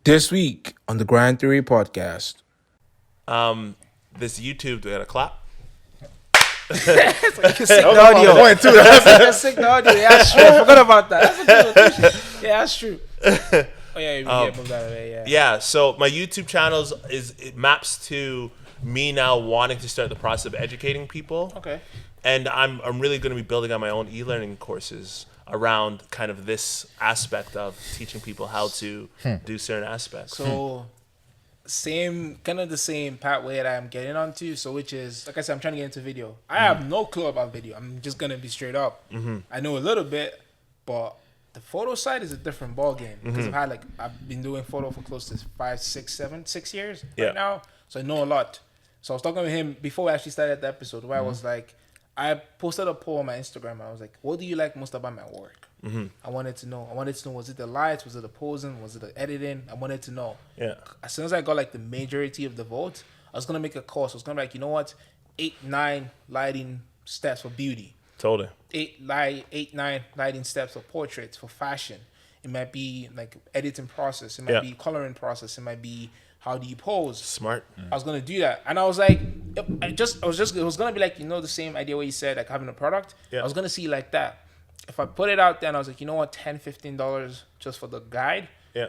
This week on the Grand Theory podcast. This YouTube, do I gotta clap? It's like you can sync the audio. Point too. You can sync the audio. Yeah, that's true. I forgot about that. That's a good location. Yeah, that's true. Oh yeah, you can move that away. Yeah. Yeah, so my YouTube channel it maps to me now wanting to start the process of educating people. Okay. And I'm really going to be building on my own e-learning courses around kind of this aspect of teaching people how to do certain aspects. So, kind of the same pathway that I'm getting onto. So, which is, like I said, I'm trying to get into video. I have no clue about video. I'm just gonna be straight up. I know a little bit, but the photo side is a different ball game because I've been doing photo for close to 6 years right now. So I know a lot. So I was talking with him before we actually started the episode where I was like, I posted a poll on my Instagram and I was like, what do you like most about my work? I wanted to know, was it the lights? Was it the posing? Was it the editing? I wanted to know. Yeah. As soon as I got like the majority of the vote, I was going to make a course. I was going to be like, you know what? 8-9 lighting steps for beauty. Totally. 8-9 lighting steps for portraits, for fashion. It might be like editing process. It might be coloring process. It might be how do you pose? Smart. I was gonna do that, and I was like, it was gonna be like, you know, the same idea what you said, like having a product. Yeah. I was gonna see like that. If I put it out there, and I was like, you know what, $10-15 just for the guide. Yeah.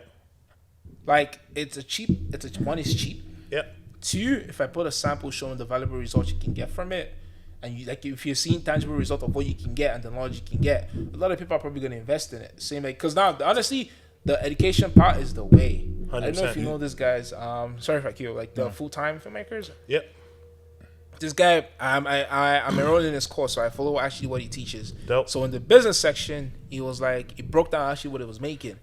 Like one is cheap. Yeah. Two, if I put a sample showing the valuable results you can get from it, and you like if you're seeing tangible result of what you can get and the knowledge you can get, a lot of people are probably gonna invest in it. Same like because now honestly, the education part is the way. 100%. I don't know if you know this guy's. Sorry if I kill like the full-time filmmakers. Yep. This guy, I'm enrolled in his course, so I follow actually what he teaches. Dope. So in the business section, he was like, he broke down actually what it was making.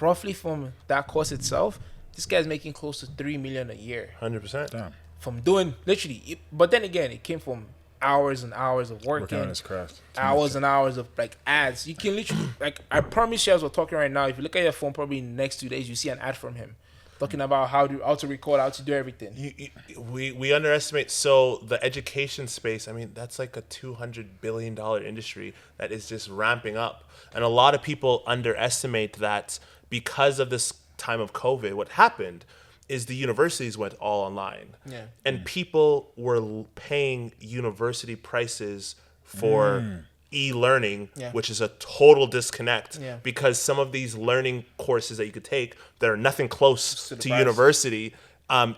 Roughly from that course itself, this guy's making close to $3 million a year. 100%. From doing literally, but then again, it came from hours and hours of working on his craft, hours and hours of like ads. You can literally like, I promise you, as we're talking right now, if you look at your phone, probably in the next 2 days, you see an ad from him talking about how to record, how to do everything. We underestimate. So the education space, I mean, that's like a $200 billion industry that is just ramping up, and a lot of people underestimate that because of this time of COVID. What happened is the universities went all online. Yeah. And people were paying university prices for e-learning, which is a total disconnect because some of these learning courses that you could take that are nothing close to university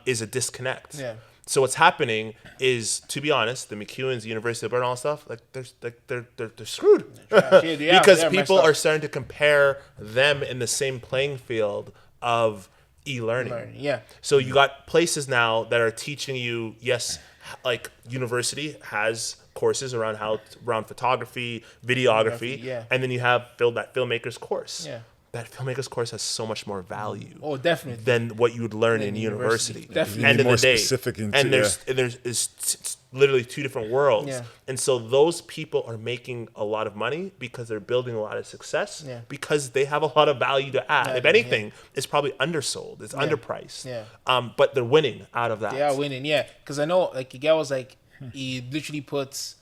is a disconnect. Yeah. So what's happening is, to be honest, the McEwen's, University of Alberta, all that stuff, like they're screwed because people are starting to compare them in the same playing field of e-learning. Yeah. So you got places now that are teaching you, yes, like university has courses around photography, videography, and then you have that filmmaker's course. Yeah. That filmmaker's course has so much more value. Oh, definitely. Than what you would learn in university. Definitely. End of more the day. Specific and there's literally two different worlds. Yeah. And so those people are making a lot of money because they're building a lot of success because they have a lot of value to add. If anything, it's probably undersold. It's underpriced. Yeah. But they're winning out of that. They are winning, yeah. Because I know, like, the guy was like, he literally puts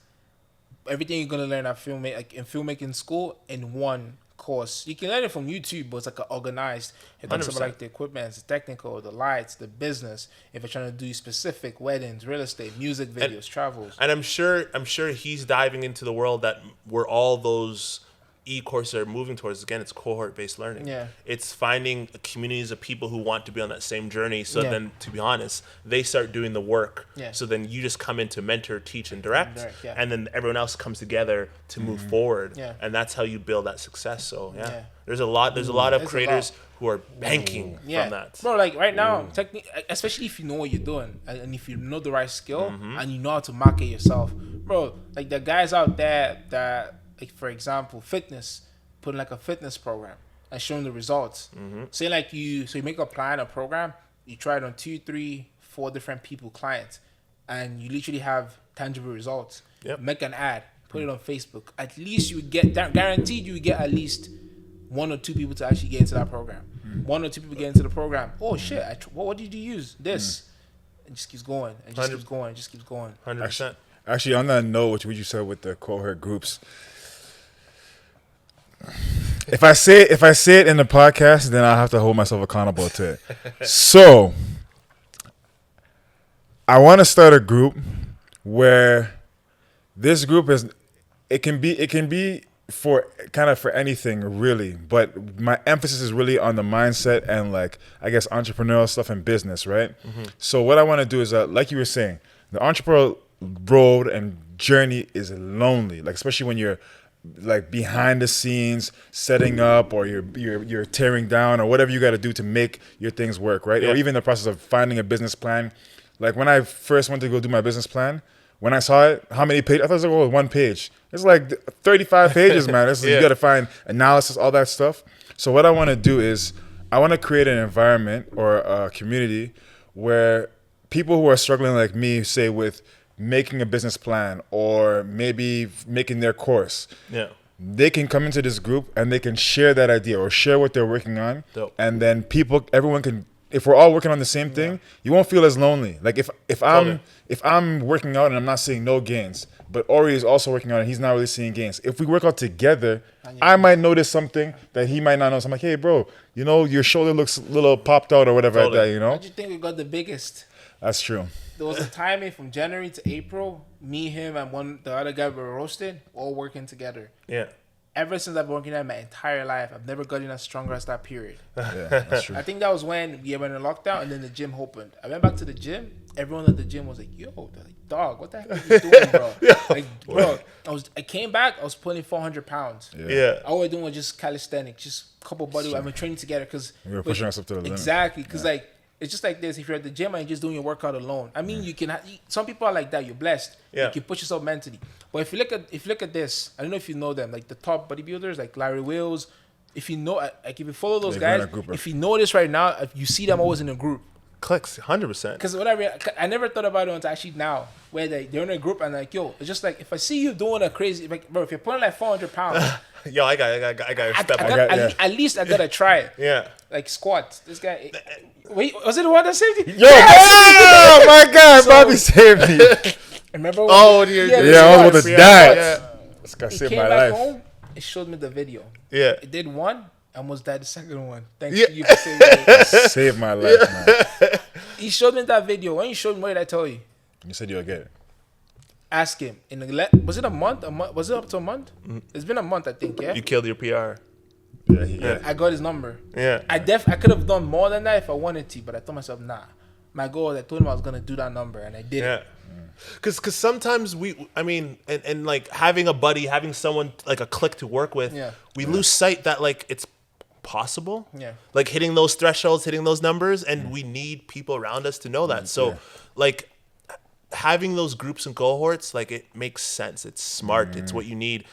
everything you're gonna learn in filmmaking school in one course. You can learn it from YouTube, but it's like organized. It talks about like the equipment, the technical, the lights, the business. If you're trying to do specific weddings, real estate, music videos, travels. And I'm sure he's diving into the world that where all those e-courses are moving towards. Again, it's cohort-based learning. Yeah. It's finding communities of people who want to be on that same journey. So then, to be honest, they start doing the work. Yeah. So then you just come in to mentor, teach, and direct. And then everyone else comes together to move forward. Yeah. And that's how you build that success. So there's a lot of creators who are banking from that. Bro, like right now, especially if you know what you're doing and if you know the right skill and you know how to market yourself. Bro, like the guys out there that, like, for example, fitness, putting like a fitness program and showing the results. Say like you make a plan, a program, you try it on 2, 3, 4 different people, clients, and you literally have tangible results. Yep. Make an ad, put it on Facebook. At least you get that, guaranteed you get at least 1 or 2 people to actually get into that program. 1 or 2 people get into the program. Oh shit! What did you use? This. It just keeps going. It just keeps going. It just keeps going. 100%. Actually, on that note, what you said with the cohort groups, If I say it in the podcast, then I'll have to hold myself accountable to it. So I want to start a group where this group it can be for kind of for anything really, but my emphasis is really on the mindset and like I guess entrepreneurial stuff and business, right? So what I want to do is like you were saying, the entrepreneurial road and journey is lonely, like especially when you're like behind the scenes setting up or you're tearing down or whatever you got to do to make your things work, right? Or even the process of finding a business plan. Like when I first went to go do my business plan, when I saw it, how many pages? I thought it was like, one page. It's like 35 pages, man. You got to find analysis, all that stuff. So what I want to do is I want to create an environment or a community where people who are struggling like me, say with making a business plan or maybe making their course, they can come into this group and they can share that idea or share what they're working on. Dope. And then everyone can, if we're all working on the same thing, you won't feel as lonely. Like if I'm working out and I'm not seeing no gains, but Ori is also working out and he's not really seeing gains. If we work out together, I might notice something that he might not notice. I'm like, hey, bro, your shoulder looks a little popped out or whatever like that, How do you think we got the biggest? That's true. There was a timing from January to April. Me, him, and the other guy were roasted, all working together. Yeah. Ever since I've been working at my entire life, I've never gotten as stronger as that period. Yeah, that's true. I think that was when we went in lockdown and then the gym opened. I went back to the gym. Everyone at the gym was like, yo, they're like, dog, what the heck are you doing, bro? Like, bro, I came back, I was putting 400 pounds. Yeah. All we're doing was just calisthenics, just a couple buddies. I've been training together because we were pushing ourselves to the limit. Exactly, because like, it's just like this. If you're at the gym and you're just doing your workout alone, I mean, you can. Some people are like that. You're blessed. Yeah. You can push yourself mentally. But if you look at this, I don't know if you know them, like the top bodybuilders, like Larry Wills. If you know, like if you follow those guys, if you know this right now, if you see them always in a group. Clicks 100%. Because I never thought about it until actually now, where they're in a group and like, yo, it's just like if I see you doing a crazy, like, bro, if you're putting like 400 pounds, yo, I got to step up. At least I gotta try it. Yeah. Like squats. This guy. Wait, was it the one that saved you? Yo, oh my God, Bobby saved me. Remember? I was about to die. This guy saved my life. Home, it showed me the video. Yeah. It did one. I almost died the second one. Thanks to you for saving me. Saved my life, man. He showed me that video. When he showed me, what did I tell you? You said you'll get it. Ask him. Was it a month? Was it up to a month? It's been a month, I think, yeah? You killed your PR. Yeah. I got his number. Yeah. I could have done more than that if I wanted to, but I told myself, nah. My goal was I told him I was going to do that number, and I did it. Because sometimes and like having a buddy, having someone like a clique to work with, we lose sight that like it's possible. Yeah. Like hitting those thresholds, hitting those numbers, and we need people around us to know that. So like having those groups and cohorts, like it makes sense. It's smart. It's what you need.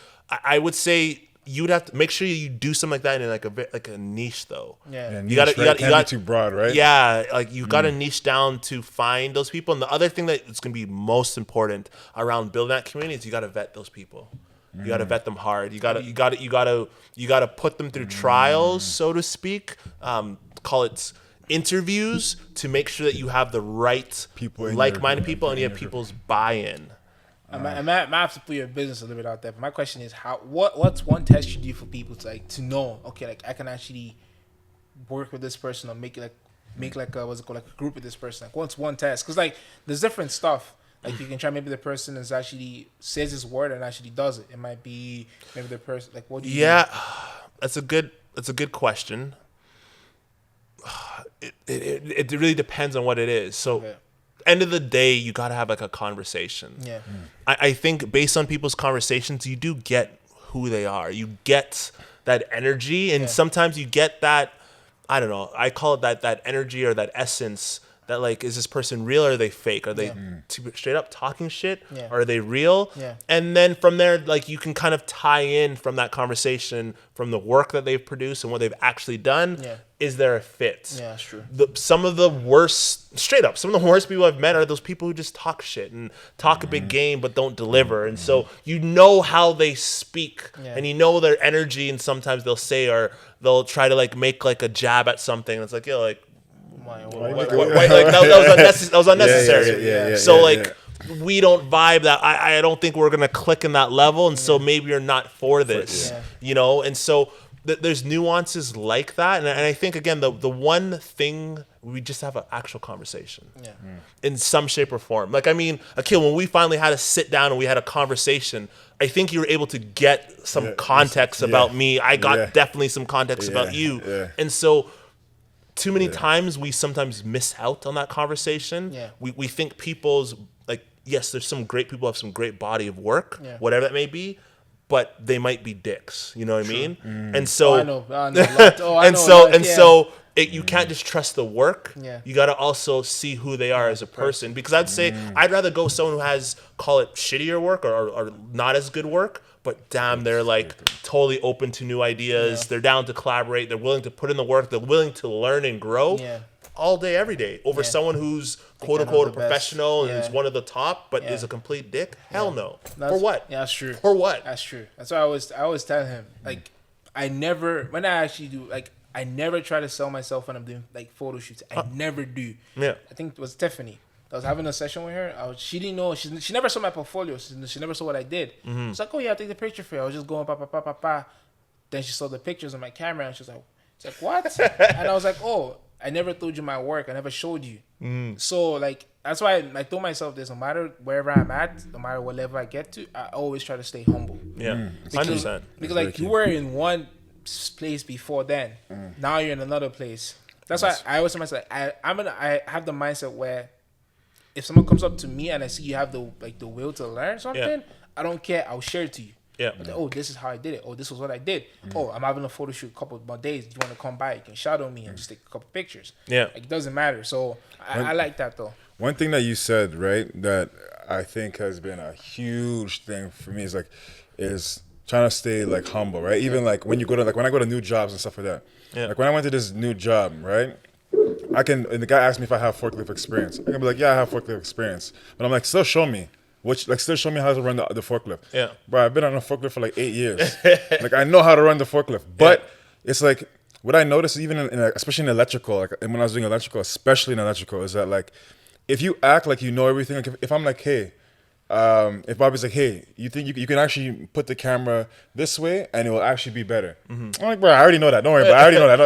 I would say you would have to make sure you do something like that in like a niche though. Yeah, you got too broad, right? Yeah, like you got to niche down to find those people. And the other thing that is going to be most important around building that community is you got to vet those people. You got to vet them hard. You got to put them through trials, so to speak. Call it interviews to make sure that you have the right people, like-minded people, and you have people's buy-in. I might have to put your business a little bit out there. But my question is, what's one test you do for people to know? Okay, like I can actually work with this person or make a group with this person. Like what's one test? Because like there's different stuff. Like you can try maybe the person is actually says his word and actually does it. It might be maybe the person like what do you? Yeah, that's a good question. It really depends on what it is. So. End of the day, you got to have like a conversation. Yeah. I think based on people's conversations, you do get who they are. You get that energy, and sometimes you get that, I don't know, I call it that energy or that essence that like, is this person real or are they fake? Are they straight up talking shit? Yeah. Or are they real? Yeah. And then from there, like you can kind of tie in from that conversation, from the work that they've produced and what they've actually done. Yeah. Is there a fit? Yeah, that's true. Some of the worst people I've met are those people who just talk shit and talk a big game but don't deliver. And so you know how they speak and you know their energy, and sometimes they'll say or they'll try to like make like a jab at something. And it's like, yo, like, that was unnecessary. So like we don't vibe that. I don't think we're gonna click in that level, and so maybe you're not for this, you know. And so there's nuances like that, and I think again the one thing we just have an actual conversation, in some shape or form. Like I mean, Akil, when we finally had to sit down and we had a conversation, I think you were able to get some context about me. I got definitely some context about you, and so too many times we sometimes miss out on that conversation. We think people's like, yes, there's some great people have some great body of work, whatever that may be. But they might be dicks, you know what I mean? And so, you can't just trust the work. You got to also see who they are as a person. Because I'd say I'd rather go someone who has, call it shittier work or not as good work, but damn, they're like totally open to new ideas. They're down to collaborate. They're willing to put in the work. They're willing to learn and grow. All day, every day, over someone who's quote unquote a professional and is one of the top, but is a complete dick. Hell no. For what? Yeah, that's true. For what? That's true. That's why I always tell him, like, I never try to sell myself when I'm doing like photo shoots. I never do. I think it was Tiffany. I was having a session with her. She didn't know. She never saw my portfolio. She never saw what I did. She's like, oh yeah, I'll take the picture for you. I was just going pa. Then she saw the pictures on my camera and she's like what? And I was like, oh, I never told you my work. I never showed you. So like that's why I told myself this: no matter wherever I'm at, no matter what level I get to, I always try to stay humble. 100%. Because like you were in one place before then, now you're in another place. That's why I always tell myself I have the mindset where if someone comes up to me and I see you have the will to learn something, I don't care. I'll share it to you. Like, oh, this is how I did it. Oh, this was what I did. Oh, I'm having a photo shoot a couple more days. Do you want to come by? You can shadow me and just take a couple pictures. Like, it doesn't matter. So I like that though. One thing that you said, right, that I think has been a huge thing for me is trying to stay like humble, right? Even like when I go to new jobs and stuff like that. Like when I went to this new job, right? And the guy asked me if I have forklift experience. I can be like, yeah, I have forklift experience. But I'm like, still show me. Still show me how to run the forklift. Bro, I've been on a forklift for like 8 years. Like, I know how to run the forklift. But it's like, what I noticed even especially in electrical, like when I was doing electrical, especially in electrical, is that like, if you act like you know everything, like if I'm like, hey, if Bobby's like, hey, you think you can actually put the camera this way and it will actually be better. I'm like, bro, I already know that. Don't worry, but I already know that.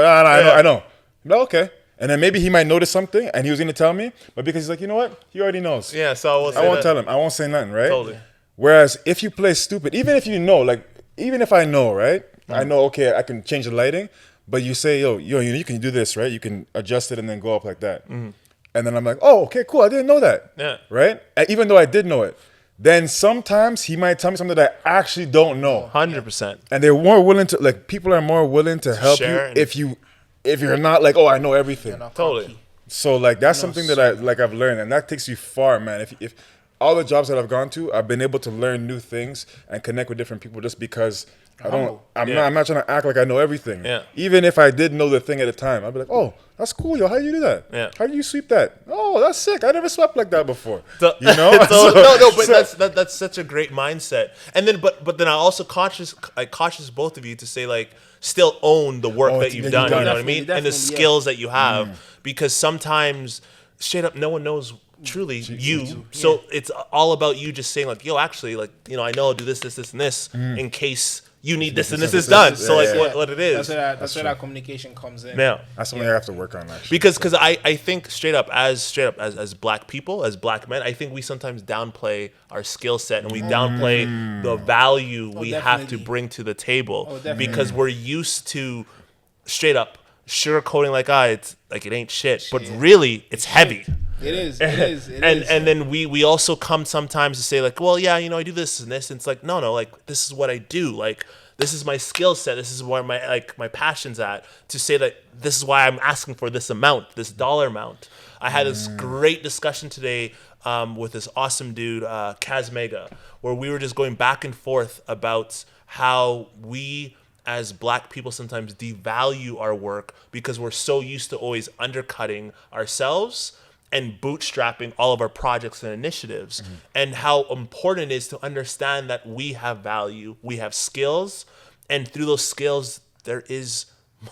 I know. No, okay. And then maybe he might notice something and he was going to tell me, but because he's like, you know what? He already knows. So I won't tell him. I won't say nothing, right? Totally. Whereas if you play stupid, even if you know, like, even if I know, right? I know, okay, I can change the lighting, but you say, yo, you can do this, right? You can adjust it and then go up like that. And then I'm like, oh, okay, cool. I didn't know that. Right? And even though I did know it. Then sometimes he might tell me something that I actually don't know. 100%. And they're more willing to, like, people are more willing to help you if you're not like, oh, I know everything. Totally. So like that's something that I've learned, and that takes you far, man. If all the jobs that I've gone to, I've been able to learn new things and connect with different people just because I'm not trying to act like I know everything. Even if I did know the thing at the time, I'd be like, oh, that's cool, yo. How do you do that? How do you sweep that? Oh, that's sick. I never swept like that before. But that's such a great mindset. And then, but then I also cautious both of you to say like, still own the work that you've done. You know what I mean? And the skills that you have, because sometimes straight up, no one knows truly you. So it's all about you just saying like, yo, actually, like, you know, I know I'll do this, and this in case you need this and this is done. So like what it is. That's where that communication comes in. Yeah. That's something I have to work on actually. Because I think straight up as black people, as black men, I think we sometimes downplay our skill set and we downplay the value we have to bring to the table because we're used to straight up sugarcoating like it ain't shit. But really it's heavy. It is. And then we also come sometimes to say like, well, yeah, you know, I do this and this. And it's like, no, like this is what I do. Like this is my skill set. This is where my passion's at. To say that this is why I'm asking for this amount, this dollar amount. I had this great discussion today with this awesome dude, Kaz Mega, where we were just going back and forth about how we as black people sometimes devalue our work because we're so used to always undercutting ourselves and bootstrapping all of our projects and initiatives, and how important it is to understand that we have value, we have skills, and through those skills, there is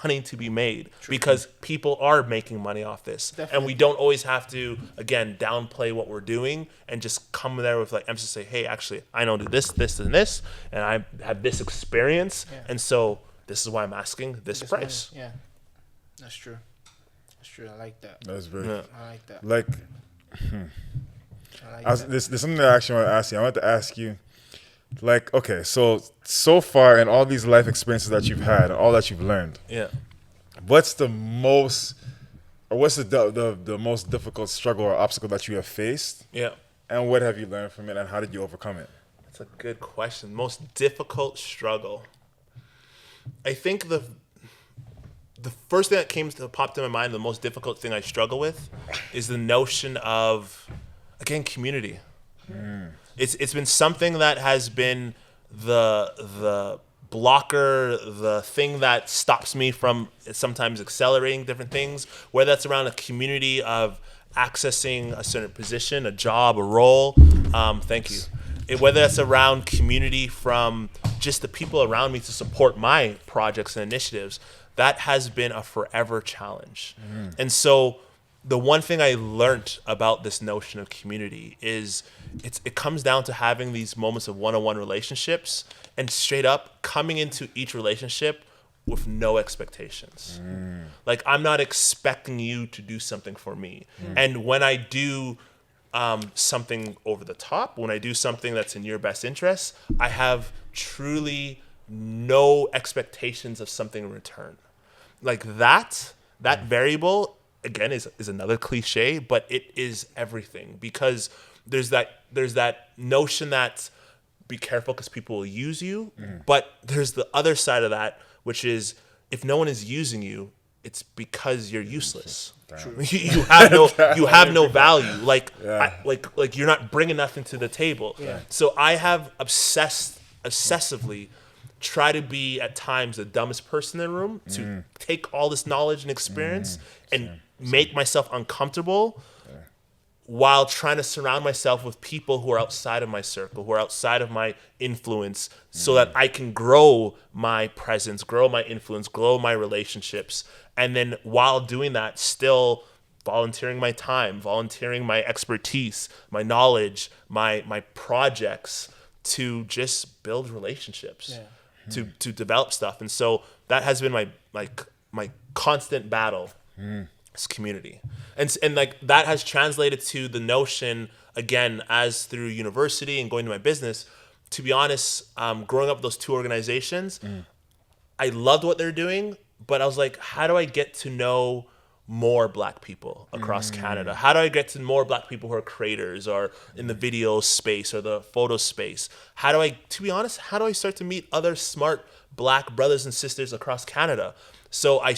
money to be made because people are making money off this. And we don't always have to, again, downplay what we're doing and just come there with like emphasis, say, hey, actually, I know do this, and this, and I have this experience. And so This is why I'm asking this price. Yeah, that's true. That's true. I like that. That's very. Yeah. I like that. Like, I like that. there's something that I actually want to ask you. I want to ask you, like, okay, so far in all these life experiences that you've had and all that you've learned, Yeah. what's the most difficult struggle or obstacle that you have faced, Yeah. and what have you learned from it, and how did you overcome it? That's a good question. Most difficult struggle. I think the first thing that popped in my mind, the most difficult thing I struggle with, is the notion of, again, community. It's been something that has been the blocker, the thing that stops me from sometimes accelerating different things, whether that's around a community of accessing a certain position, a job, a role. Thank you. Whether that's around community from just the people around me to support my projects and initiatives, that has been a forever challenge. And so the one thing I learned about this notion of community is it comes down to having these moments of one-on-one relationships and straight up coming into each relationship with no expectations. Like, I'm not expecting you to do something for me. And when I do something over the top, when I do something that's in your best interest, I have truly no expectations of something in return. Like that variable, again, is another cliche, but it is everything, because there's that notion that be careful because people will use you, but there's the other side of that, which is if no one is using you, it's because you're useless. You have no value. Like you're not bringing nothing to the table. Yeah. So I have obsessively try to be at times the dumbest person in the room to take all this knowledge and experience and make myself uncomfortable while trying to surround myself with people who are outside of my circle, who are outside of my influence, so that I can grow my presence, grow my influence, grow my relationships. And then while doing that, still volunteering my time, volunteering my expertise, my knowledge, my projects to just build relationships, to develop stuff. And so that has been my constant battle. It's community. And like that has translated to the notion, again, as through university and going to my business. To be honest, growing up with those two organizations, I loved what they're doing, but I was like, how do I get to know more Black people across Canada? How do I get to more Black people who are creators or in the video space or the photo space? To be honest, how do I start to meet other smart Black brothers and sisters across Canada? So I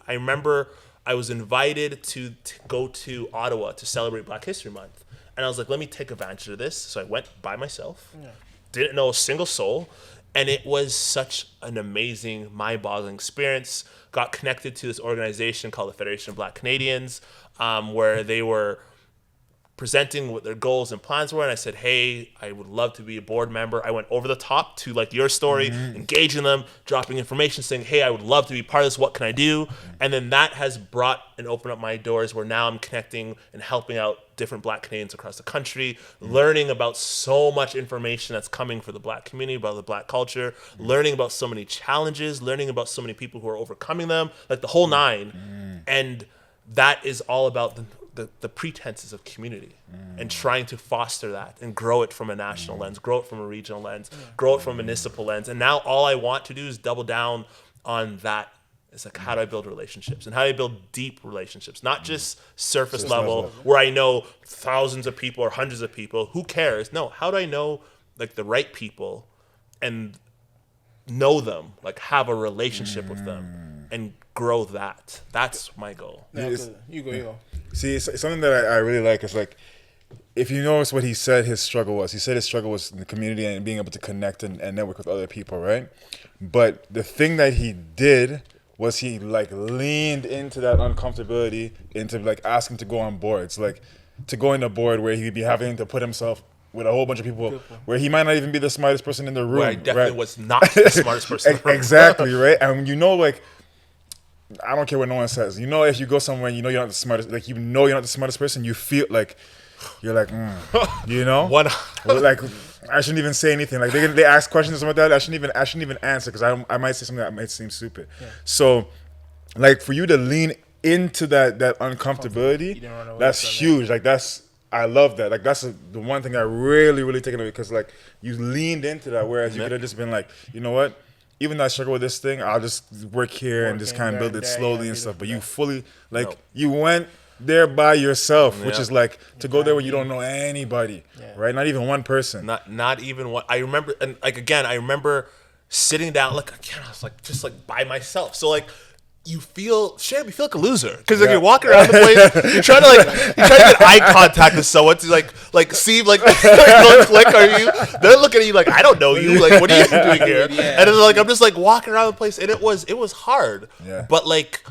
remember I was invited to go to Ottawa to celebrate Black History Month. And I was like, let me take advantage of this. So I went by myself, didn't know a single soul. And it was such an amazing, mind-boggling experience. Got connected to this organization called the Federation of Black Canadians, where they were presenting what their goals and plans were. And I said, hey, I would love to be a board member. I went over the top to like your story, engaging them, dropping information, saying, hey, I would love to be part of this. What can I do? And then that has brought and opened up my doors where now I'm connecting and helping out different Black Canadians across the country, learning about so much information that's coming for the Black community, about the Black culture, learning about so many challenges, learning about so many people who are overcoming them, like the whole nine. And that is all about the pretenses of community and trying to foster that and grow it from a national lens, grow it from a regional lens, grow it from a municipal lens. And now all I want to do is double down on that. It's like, how do I build relationships? And how do I build deep relationships? Not just surface level where I know thousands of people or hundreds of people. Who cares? No, how do I know like the right people and know them, like have a relationship with them and grow that? That's my goal. Yeah, you go. See, it's something that I really like. Is like, if you notice what he said his struggle was. He said his struggle was in the community and being able to connect and network with other people, right? But the thing that he did was he like leaned into that uncomfortability, into like asking to go on boards, like to go in a board where he'd be having to put himself with a whole bunch of people where he might not even be the smartest person in the room. Where I definitely was not the smartest person in the room. Exactly, right? And you know, like, I don't care what no one says. You know, if you go somewhere and you know you're not the smartest, like, you know you're not the smartest person, you feel like, you're like, you know? One. Like, I shouldn't even say anything. Like they ask questions or something like that. I shouldn't even answer because I might say something that might seem stupid. Yeah. So, like for you to lean into that uncomfortability, that's huge. Like I love that. Like that's the one thing I really taken away because like you leaned into that, whereas you could have just been like, you know what? Even though I struggle with this thing, I'll just work here and just kind of build it slowly and stuff. But you fully you went there by yourself, which is like to go there where you don't know anybody, right? Not even one person. Not even one. I remember, and like again, I remember sitting down. Like again, I was like just like by myself. So like. You feel like a loser because like you're walking around the place, you're trying to get eye contact with someone to like see like click are you? They're looking at you like I don't know you, like what are you doing here? And then like I'm just like walking around the place, and it was hard. But like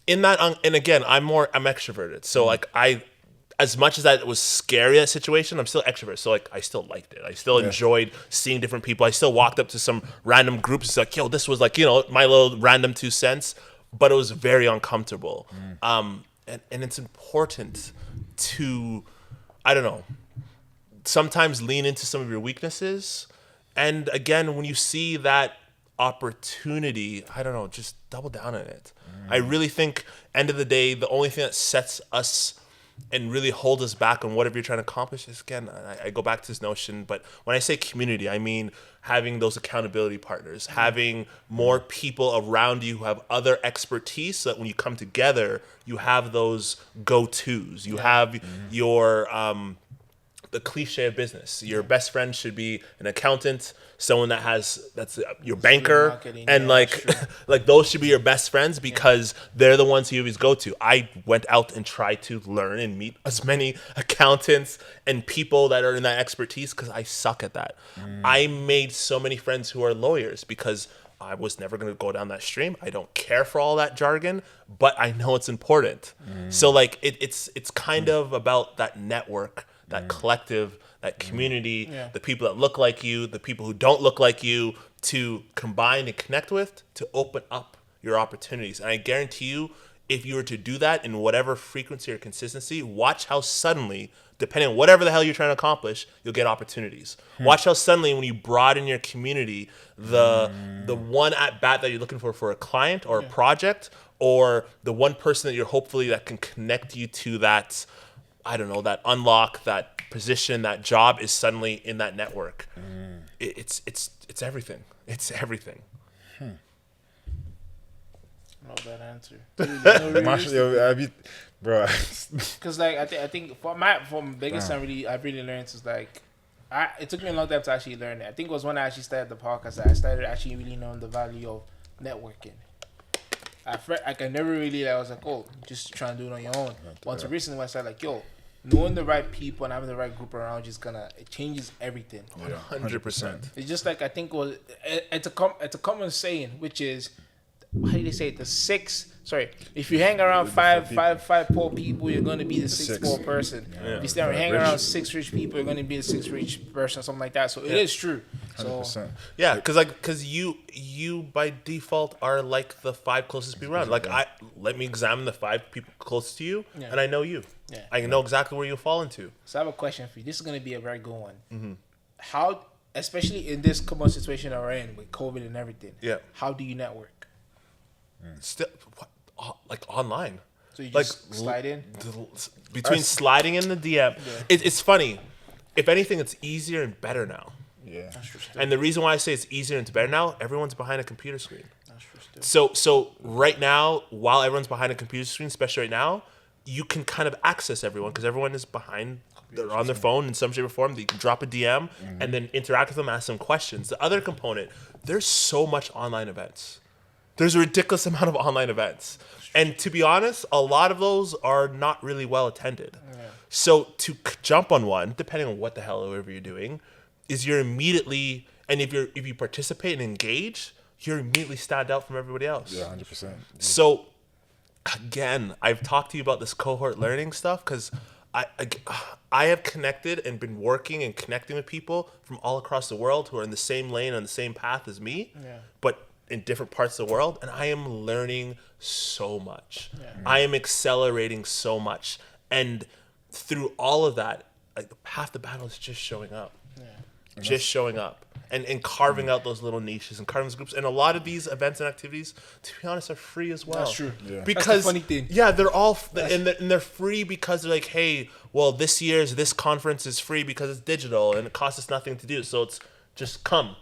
in that and again I'm extroverted, so like as much as that was scary, that situation, I'm still extrovert. So like I still liked it. I still enjoyed seeing different people. I still walked up to some random groups. It's like, yo, this was like, my little random 2 cents. But it was very uncomfortable. And it's important to, I don't know, sometimes lean into some of your weaknesses. And again, when you see that opportunity, I don't know, just double down on it. I really think, end of the day, the only thing that sets us and really hold us back on whatever you're trying to accomplish is, again, I go back to this notion, but when I say community, I mean having those accountability partners, having more people around you who have other expertise so that when you come together, you have those go-tos. You have your, the cliche of business. Your best friend should be an accountant, someone that's your banker, and like those should be your best friends because they're the ones you always go to. I went out and tried to learn and meet as many accountants and people that are in that expertise because I suck at that. I made so many friends who are lawyers because I was never going to go down that stream. I don't care for all that jargon, but I know it's important. So like it's kind of about that network, that collective, that community, the people that look like you, the people who don't look like you, to combine and connect with, to open up your opportunities. And I guarantee you, if you were to do that in whatever frequency or consistency, watch how suddenly, depending on whatever the hell you're trying to accomplish, you'll get opportunities. Watch how suddenly when you broaden your community, the one at bat that you're looking for a client or a project, or the one person that you're hopefully that can connect you to that, I don't know, that unlock, that position, that job is suddenly in that network. It's everything. It's everything. Not a bad answer. Bro. Because like I think for my biggest time I really learned is like it took me a long time to actually learn it. I think it was when I actually started the podcast that I started actually really knowing the value of networking. I never really I was like, oh, just try and do it on your own. Once recently when I started like, yo, knowing the right people and having the right group around you it changes everything. 100%. It's just like I think it's a common saying, which is, how do they say it? If you hang around five poor people, you're going to be the sixth poor person. If you start hanging around 6 rich people, you're going to be the 6th rich person, something like that. So it is true. 100%. Yeah, because you by default are like the 5 closest people around. Like let me examine the 5 people closest to you, and I know you. Yeah. I know exactly where you'll fall into. So I have a question for you. This is going to be a very good one. How, especially in this common situation that we're in with COVID and everything, how do you network? Still, like online. So you just slide in? Between sliding in the DM. It's funny. If anything, it's easier and better now. Yeah. That's true. And the reason why I say it's easier and it's better now, everyone's behind a computer screen. That's true. So right now, while everyone's behind a computer screen, especially right now, you can kind of access everyone because everyone is behind. They're on their phone in some shape or form. You can drop a DM and then interact with them, ask them questions. The other component, there's so much online events. There's a ridiculous amount of online events. And to be honest, a lot of those are not really well attended. Yeah. So to jump on one, depending on what the hell whatever you're doing, is you're immediately, and if you participate and engage, you're immediately stand out from everybody else. Yeah, 100%. So again, I've talked to you about this cohort learning stuff because I have connected and been working and connecting with people from all across the world who are in the same lane on the same path as me, but in different parts of the world, and I am learning so much. I am accelerating so much, and through all of that, like half the battle is just showing up. just showing up. And carving out those little niches and carving those groups. And a lot of these events and activities, to be honest, are free as well. That's true. Yeah. Because, that's the funny thing. Yeah, they're all, and they're free because they're like, hey, well, this year's, this conference is free because it's digital and it costs us nothing to do. So it's just come.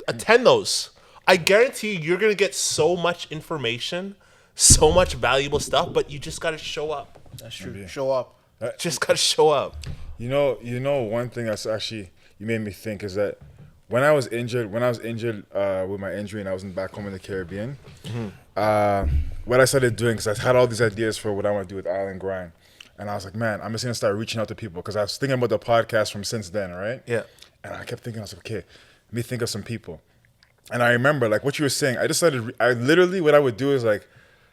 Attend those. I guarantee you're going to get so much information, so much valuable stuff, but you just got to show up. That's true. Show up. Just got to show up. You know, one thing that's actually, you made me think is that when I was injured with my injury and I was back home in the Caribbean, what I started doing, because I had all these ideas for what I want to do with Island Grind. And I was like, man, I'm just going to start reaching out to people, because I was thinking about the podcast from since then, right? Yeah. And I kept thinking, I was like, okay, let me think of some people. And I remember, like what you were saying, I literally, what I would do is like,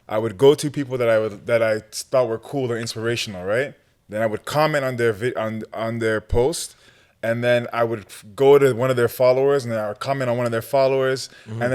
I would go to people that I thought were cool or inspirational, right? Then I would comment on their on their post. And then I would go to one of their followers, and then I would comment on one of their followers, and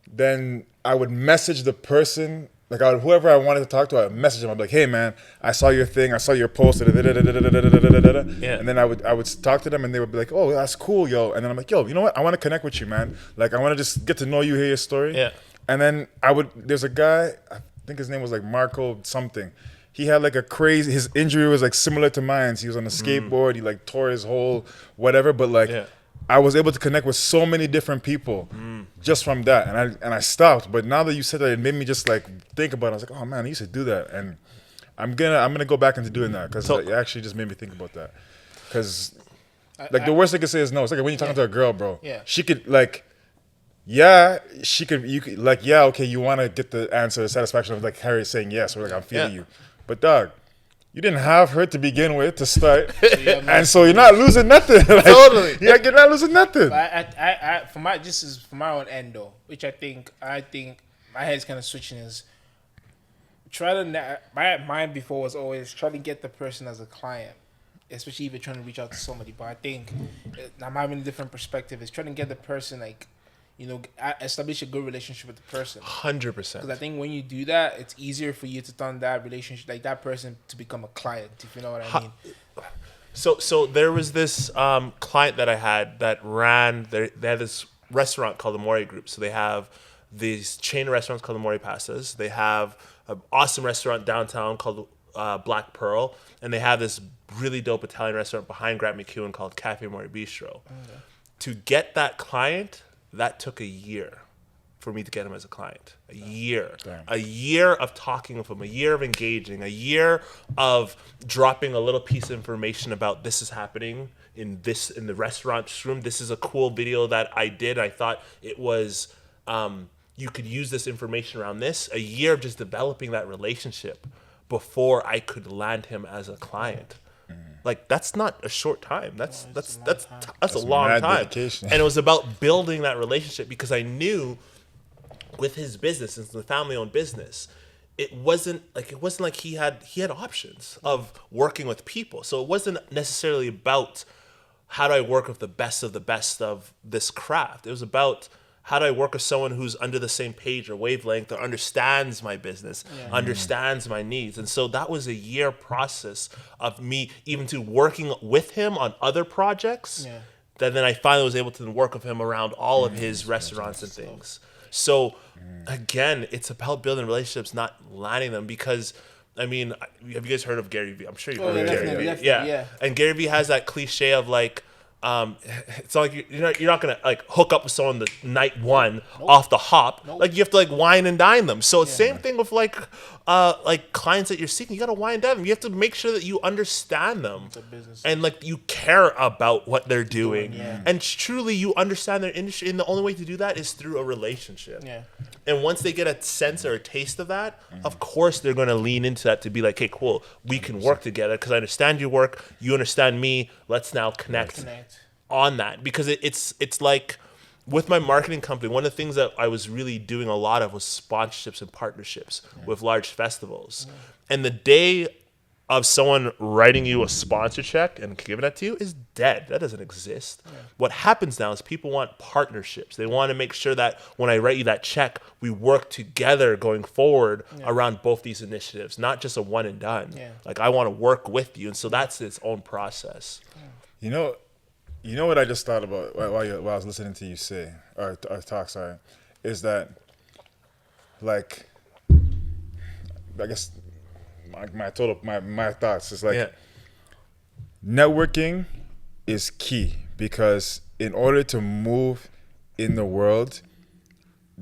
then I would message the person, like whoever I wanted to talk to, I would message them. I'd be like, "Hey man, I saw your thing, I saw your post." Yeah. And then I would talk to them, and they would be like, "Oh, that's cool, yo." And then I'm like, "Yo, you know what? I want to connect with you, man. Like, I want to just get to know you, hear your story." Yeah. And then there's a guy, I think his name was like Marco something. He had like his injury was like similar to mine. So he was on a skateboard. He like tore his whole whatever. But like, I was able to connect with so many different people just from that. And I stopped. But now that you said that, it made me just like think about it. I was like, oh man, I used to do that. And I'm gonna go back into doing that, because it actually just made me think about that. Because like the worst they could say is no. It's like when you're talking to a girl, bro. Yeah. She could like. Yeah, you could like, yeah, okay, you want to get the answer, the satisfaction of like Harry saying yes, or like I'm feeling you. But dog, you didn't have her to begin with to start, and so you're not losing nothing. Like, Totally. Yeah, you're not losing nothing. For my own end though, which I think my head's kind of switching is my mind before was always try to get the person as a client, especially if you're trying to reach out to somebody. But I think I'm having a different perspective. Is trying to get the person like, you know, establish a good relationship with the person. 100%. Because I think when you do that, it's easier for you to turn that relationship, like that person, to become a client, if you know what I mean. So there was this client that I had that they had this restaurant called the Mori Group. So they have these chain restaurants called the Mori Pastas. They have an awesome restaurant downtown called Black Pearl. And they have this really dope Italian restaurant behind Grant McEwen called Cafe Mori Bistro. Okay. To get that client, that took a year for me to get him as a client. A year. Damn. A year of talking with him, a year of engaging, a year of dropping a little piece of information about this is happening in the restaurant room. This is a cool video that I did. I thought it was, you could use this information around this. A year of just developing that relationship before I could land him as a client. Like, that's not a short time. That's a long time. Dedication. And it was about building that relationship, because I knew with his business, it's the family-owned business, it wasn't like he had options of working with people. So it wasn't necessarily about how do I work with the best of this craft. It was about how do I work with someone who's under the same page or wavelength, or understands my business, understands my needs. And so that was a year process of me even to working with him on other projects. Yeah. Then I finally was able to work with him around all of his restaurants and things. So again, it's about building relationships, not landing them. Because I mean, have you guys heard of Gary Vee? I'm sure you've heard of Gary Vee. Yeah. And Gary Vee has that cliche of like, it's not like you're not gonna like hook up with someone the night one off the hop. Like, you have to like wine and dine them. So same thing with like clients that you're seeking. You gotta wine and dine them. You have to make sure that you understand them and like you care about what they're doing, and truly you understand their industry. And the only way to do that is through a relationship. Yeah. And once they get a sense or a taste of that, of course they're gonna lean into that to be like, hey, cool, we can work together because I understand your work, you understand me. Let's now connect on that. Because it's like with my marketing company, one of the things that I was really doing a lot of was sponsorships and partnerships with large festivals. And the day of someone writing you a sponsor check and giving that to you is dead. That doesn't exist. What happens now is people want partnerships. They want to make sure that when I write you that check, we work together going forward around both these initiatives, not just a one and done. Like, I want to work with you. And so that's its own process. You know, You know what I just thought about while I was listening to you say or talk. Sorry, is that like I guess my thoughts is like networking is key because in order to move in the world,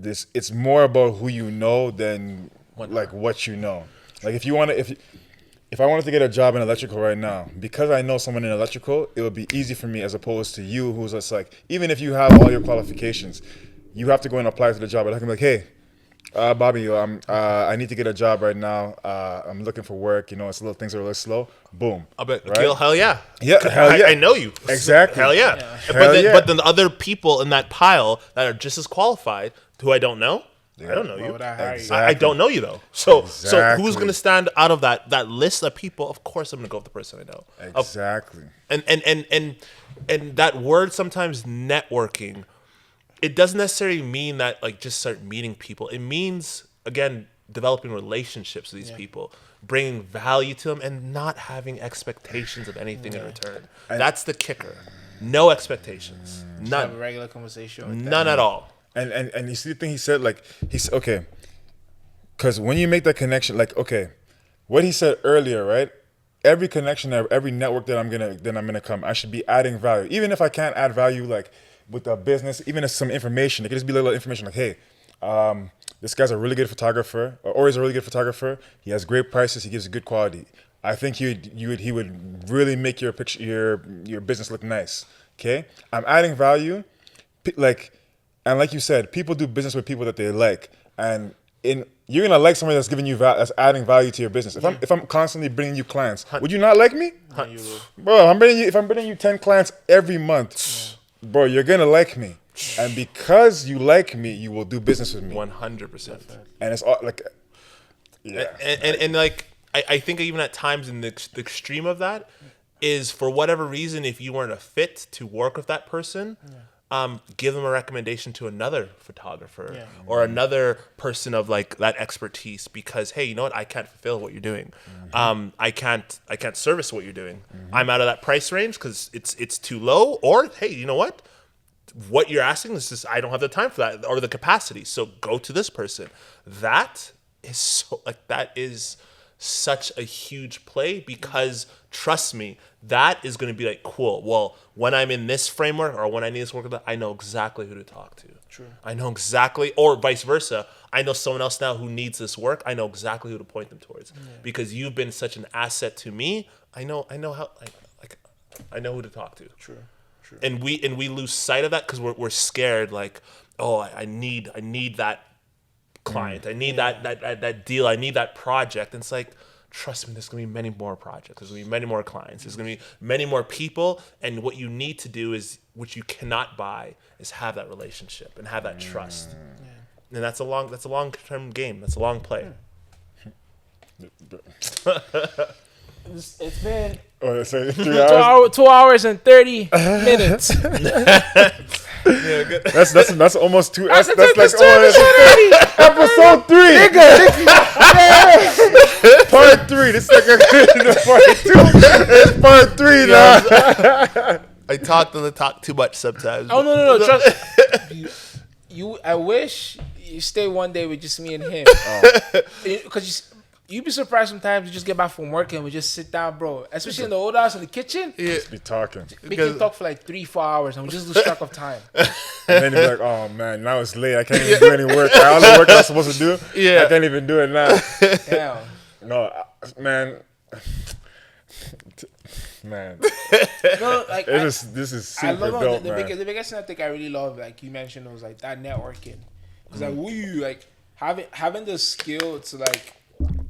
it's more about who you know than like what you know. Like if I wanted to get a job in electrical right now, because I know someone in electrical, it would be easy for me as opposed to you who's just like, even if you have all your qualifications, you have to go and apply to the job. And I can be like, hey, Bobby, I need to get a job right now. I'm looking for work. You know, things are a little slow. Boom. I'll bet. Right? Gil, hell yeah. Yeah, hell yeah. I know you. Exactly. Hell yeah. But then the other people in that pile that are just as qualified, who I don't know, I don't know you. Exactly. I don't know you though. So Exactly. who's gonna stand out of that list of people? Of course, I'm gonna go with the person I know. Exactly. And that word sometimes networking, it doesn't necessarily mean that like just start meeting people. It means again developing relationships with these people, bringing value to them, and not having expectations of anything in return. That's the kicker. No expectations. None. Have a regular conversation. With None at all. And you see the thing he said, like he's okay, because when you make that connection, like okay, what he said earlier, right? Every connection, every network that I'm gonna come, I should be adding value, even if I can't add value, like with a business, even if some information, it could just be a little information, like hey, this guy's a really good photographer, or he's a really good photographer. He has great prices. He gives good quality. I think he would really make your picture, your business look nice. Okay, I'm adding value, And like you said, people do business with people that they like, and you're gonna like somebody that's giving you that's adding value to your business. If I'm constantly bringing you clients, would you not like me, bro? If I'm bringing you 10 clients every month, bro, you're gonna like me, and because you like me, you will do business with me. 100%. And it's all like, and like I think even at times in the extreme of that is for whatever reason, if you weren't a fit to work with that person. Give them a recommendation to another photographer or another person of like that expertise because hey, you know what? I can't fulfill what you're doing. I can't service what you're doing. I'm out of that price range because it's too low. Or hey, you know what? What you're asking is just I don't have the time for that or the capacity. So go to this person. That is such a huge play because trust me, that is going to be like cool. Well, when I'm in this framework or when I need this work, I know exactly who to talk to. True. I know exactly, or vice versa. I know someone else now who needs this work. I know exactly who to point them towards because you've been such an asset to me. I know how I know who to talk to. True. And we lose sight of that because we're scared. Like, oh, I need that client. I need that deal. I need that project. And it's like, trust me, there's going to be many more projects. There's going to be many more clients. There's going to be many more people. And what you need to do is, which you cannot buy, is have that relationship and have that trust. And that's a long-term game. That's a long play. It's been 2 hours and 30 minutes. That's almost two. That's like episode 3. Part 3. This is like part 2. It's part 3 now. I talk too much sometimes. Oh no! Trust you. I wish you stay one day with just me and him. Because you'd be surprised sometimes you just get back from work and we just sit down, bro. Especially in the old house in the kitchen. Just be talking. We can talk for like 3-4 hours and we just lose track of time. And then you'd be like, oh man, now it's late. I can't even do any work. All the work I was supposed to do, I can't even do it now. Damn. No, man. Man. No, like this is super dope, the man. biggest thing I think I really love, like you mentioned, was like that networking. Because like having the skill to like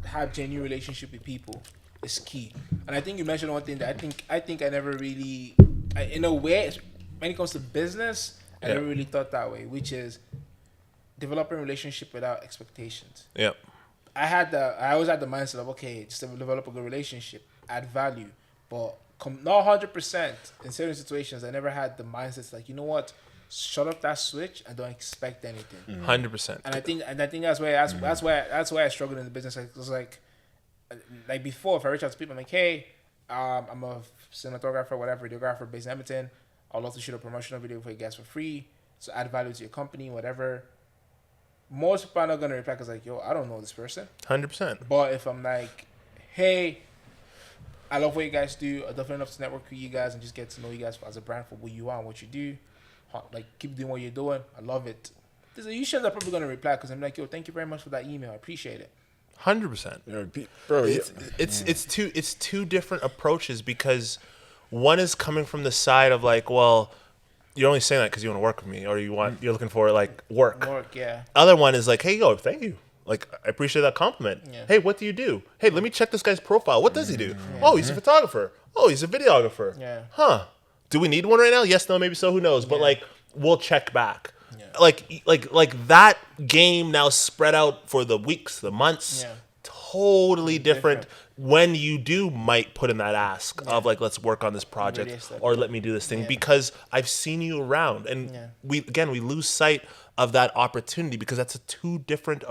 have genuine relationship with people is key. And I think you mentioned one thing that I think I never really, in a way, when it comes to business, I never really thought that way, which is developing a relationship without expectations. Yep. I always had the mindset of, okay, just to develop a good relationship, add value, but not 100%. In certain situations, I never had the mindset like, you know what, shut up that switch and don't expect anything. 100%. And I think that's why I struggled in the business. Like, it was like before, if I reach out to people, I'm like, hey, I'm a cinematographer, whatever, videographer based in Edmonton. I'd love to shoot a promotional video for you guys for free. So add value to your company, whatever. Most people are not going to reply because like, yo, I don't know this person. 100%. But if I'm like, hey, I love what you guys do. I definitely love to network with you guys and just get to know you guys as a brand for who you are and what you do. Like, keep doing what you're doing. I love it. There's a usually I'm probably going to reply because I'm like, yo, thank you very much for that email. I appreciate it. 100%. Bro, It's two different approaches because one is coming from the side of like, well, you're only saying that because you want to work with me or you're looking for like work. Yeah. Other one is like, hey, yo, thank you. Like, I appreciate that compliment. Yeah. Hey, what do you do? Hey, let me check this guy's profile. What does he do? Oh, he's a photographer. Oh, he's a videographer. Yeah. Huh. Do we need one right now? Yes, no, maybe so. Who knows? But like, we'll check back. Yeah. Like that game now spread out for the weeks, the months. Yeah. Totally different when you do might put in that ask of like, let's work on this project or let me do this thing because I've seen you around and we lose sight of that opportunity because that's two different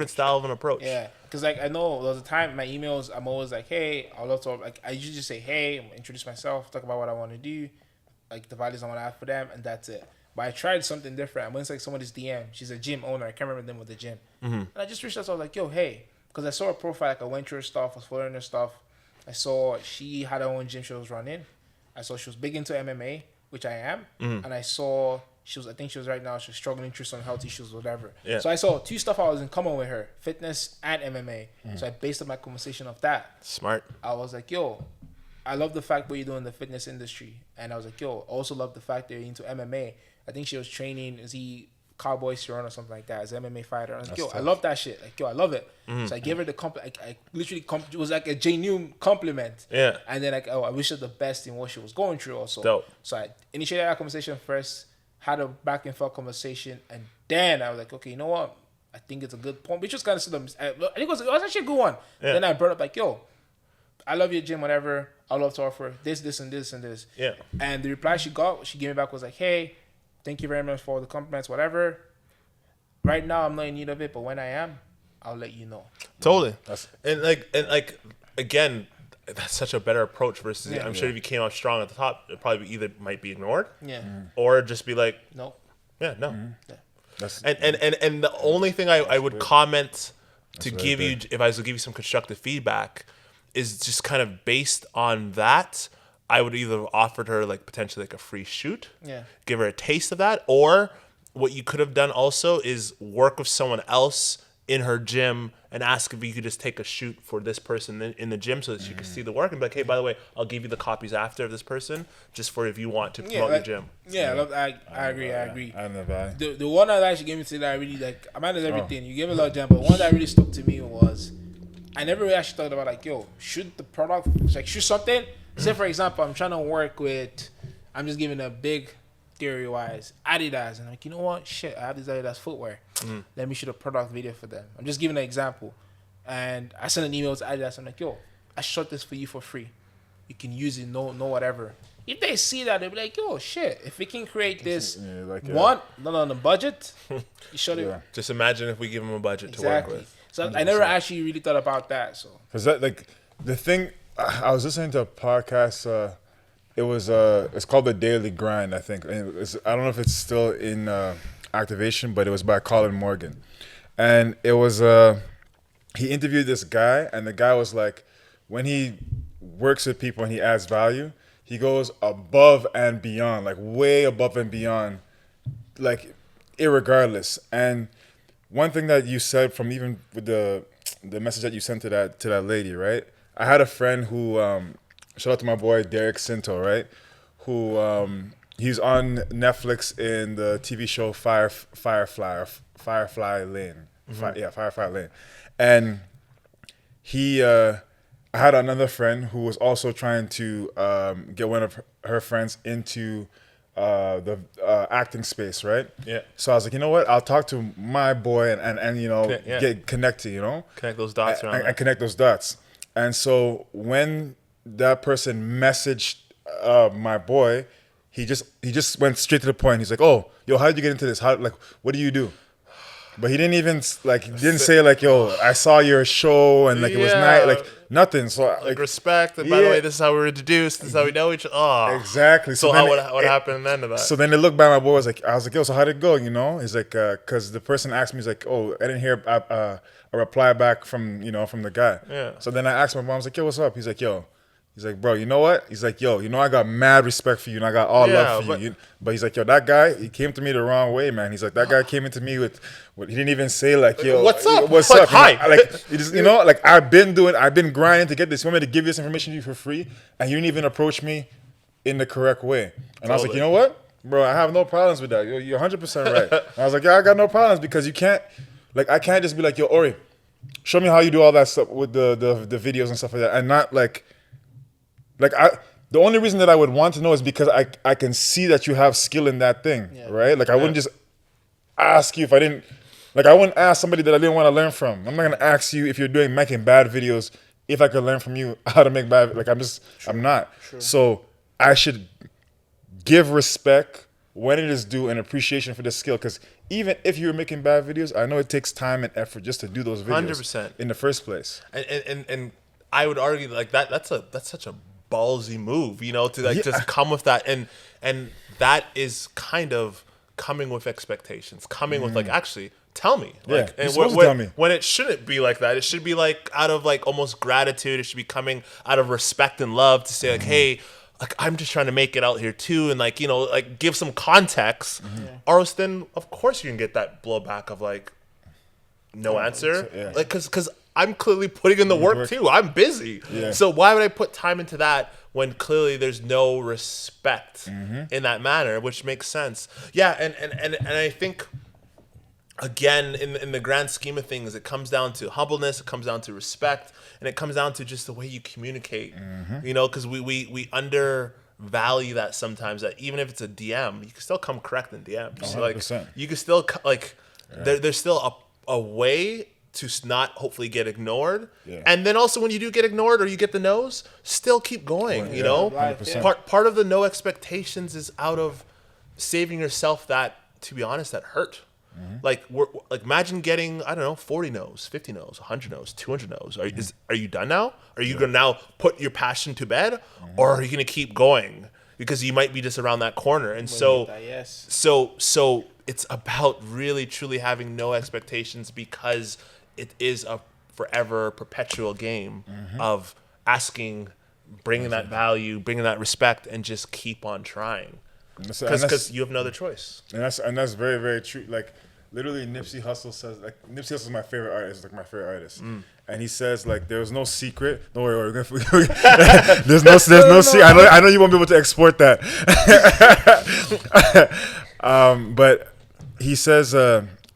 style of an approach. Yeah, because like I know there was a time my emails I'm always like, hey, I'll love to like I usually just say, hey, introduce myself, talk about what I want to do, like the values I want to have for them, and that's it. But I tried something different. I went to like somebody's DM. She's a gym owner. I can't remember them with the gym. And I just reached out. So I was like, yo, hey. Because I saw her profile. Like I went through her stuff. I was following her stuff. I saw she had her own gym she was running. I saw she was big into MMA, which I am. And I saw I think she was right now, she's struggling through some health issues, whatever. Yeah. So I saw two stuff I was in common with her, fitness and MMA. So I based up my conversation off that. Smart. I was like, yo, I love the fact what you do in the fitness industry. And I was like, yo, also love the fact that you're into MMA. I think she was training, is he Cowboy Cerrone or something like that, as an MMA fighter. I was like, yo, I love that shit. Like, yo, I love it. So I gave her the compliment. I literally, it was like a genuine compliment. Yeah. And then like, oh, I wish her the best in what she was going through also. Dope. So I initiated that conversation first, had a back and forth conversation, and then I was like, okay, you know what? I think it's a good point. Which was kind of, I think it was actually a good one. Yeah. Then I brought up like, yo, I love your gym, whatever. I'd love to offer this, and this, and this. Yeah. And the reply she gave me back was like, hey, thank you very much for the compliments, whatever. Right now, I'm not in need of it, but when I am, I'll let you know. Totally. And again, that's such a better approach versus I'm sure if you came out strong at the top, it probably either might be ignored, or just be like, no. Yeah, no. Yeah. And the only thing I would comment to give you, if I was to give you some constructive feedback, is just kind of based on that. I would either offered her like potentially like a free shoot, give her a taste of that, or what you could have done also is work with someone else in her gym and ask if you could just take a shoot for this person in the gym so that she could see the work and be like, hey, by the way, I'll give you the copies after of this person just for if you want to promote your gym. Yeah, I agree. I know that. The one that actually gave me today, I really like, I managed everything. You gave me a lot of jam, but one that really stuck to me was, I never really actually thought about like, yo, should the product, like shoot something? Say for example, I'm trying to work with, I'm just giving a big theory wise, Adidas, and I'm like, you know what? Shit, I have these Adidas footwear. Let me shoot a product video for them. I'm just giving an example. And I sent an email to Adidas. I'm like, yo, I shot this for you for free. You can use it, no whatever. If they see that, they'll be like, yo, shit, if we can create this not on the budget, you shot it. Just imagine if we give them a budget to work with. So 100%. I never actually really thought about that. So because that like the thing, I was listening to a podcast. It's called The Daily Grind, I think. And I don't know if it's still in activation, but it was by Colin Morgan, and it was he interviewed this guy, and the guy was like, when he works with people and he adds value, he goes above and beyond, like way above and beyond, like irregardless. And one thing that you said from even with the message that you sent to that lady, right? I had a friend who shout out to my boy Derek Sinto, right? Who he's on Netflix in the TV show Firefly Lane. Firefly Lane. And he I had another friend who was also trying to get one of her friends into the acting space, right? Yeah. So I was like, you know what? I'll talk to my boy and you know, get connected, you know? Connect those dots around and connect those dots. And so when that person messaged my boy, he just went straight to the point. He's like, "Oh, yo, how did you get into this? What do you do?" But he didn't even like. He didn't say like, "Yo, I saw your show and like it was nice." Like nothing. So like respect. And by the way, this is how we're introduced. This is how we know each other. Oh, exactly. So what happened at the end of that? So then they looked by my boy. I was like, "Yo, so how'd it go?" You know, he's like, "Cause the person asked me, he's like, oh, I didn't hear a reply back from from the guy." Yeah. So then I asked my mom, I was like, "Yo, what's up?" He's like, "Yo." He's like, bro, you know what? He's like, yo, I got mad respect for you and I got all love for you. But he's like, yo, that guy, he came to me the wrong way, man. He's like, that guy came into me with he didn't even say like, yo, what's up? What's like, up? Hi. Like I've been grinding to get this. You want me to give you this information to you for free? And you didn't even approach me in the correct way. And I was like, you know what? Bro, I have no problems with that. You're 100% right. And I was like, yeah, I got no problems because you can't, like, I can't just be like, yo, Ori, show me how you do all that stuff with the videos and stuff like that. And not like the only reason that I would want to know is because I can see that you have skill in that thing, right? Like I wouldn't just ask you if I didn't, like I wouldn't ask somebody that I didn't want to learn from. I'm not gonna ask you if you're making bad videos if I could learn from you how to make bad. Like I'm not. True. So I should give respect when it is due and appreciation for the skill. Because even if you're making bad videos, I know it takes time and effort just to do those videos 100% in the first place. And I would argue like that's such a ballsy move, to like just come with that, and that is kind of coming with expectations, coming with like actually tell me, like, and tell me when it shouldn't be like that. It should be like out of like almost gratitude. It should be coming out of respect and love to say like, hey, like I'm just trying to make it out here too, and like like give some context, or else then of course you can get that blowback of like no answer, like because I'm clearly putting in the work too. I'm busy. Yeah. So why would I put time into that when clearly there's no respect in that manner, which makes sense. Yeah, and I think, again, in the grand scheme of things, it comes down to humbleness, it comes down to respect, and it comes down to just the way you communicate, because we undervalue that sometimes, that even if it's a DM, you can still come correct in DMs. So like, you can still, like, there's still a way to not hopefully get ignored, and then also when you do get ignored or you get the no's, still keep going. Part of the no expectations is out of saving yourself that, to be honest, that hurt. Like imagine getting 40 no's, 50 no's, 100 no's, 200 no's. Are you done now? Are you gonna now put your passion to bed, or are you gonna keep going because you might be just around that corner? And so it's about really truly having no expectations, because it is a forever perpetual game of asking, bringing that value, bringing that respect, and just keep on trying, because you have no other choice. And that's very, very true. Like literally, Nipsey Hussle says, like, Nipsey Hussle is my favorite artist, like my favorite artist, and he says like there's no secret. Don't worry, there's no secret. I know you won't be able to export that, but he says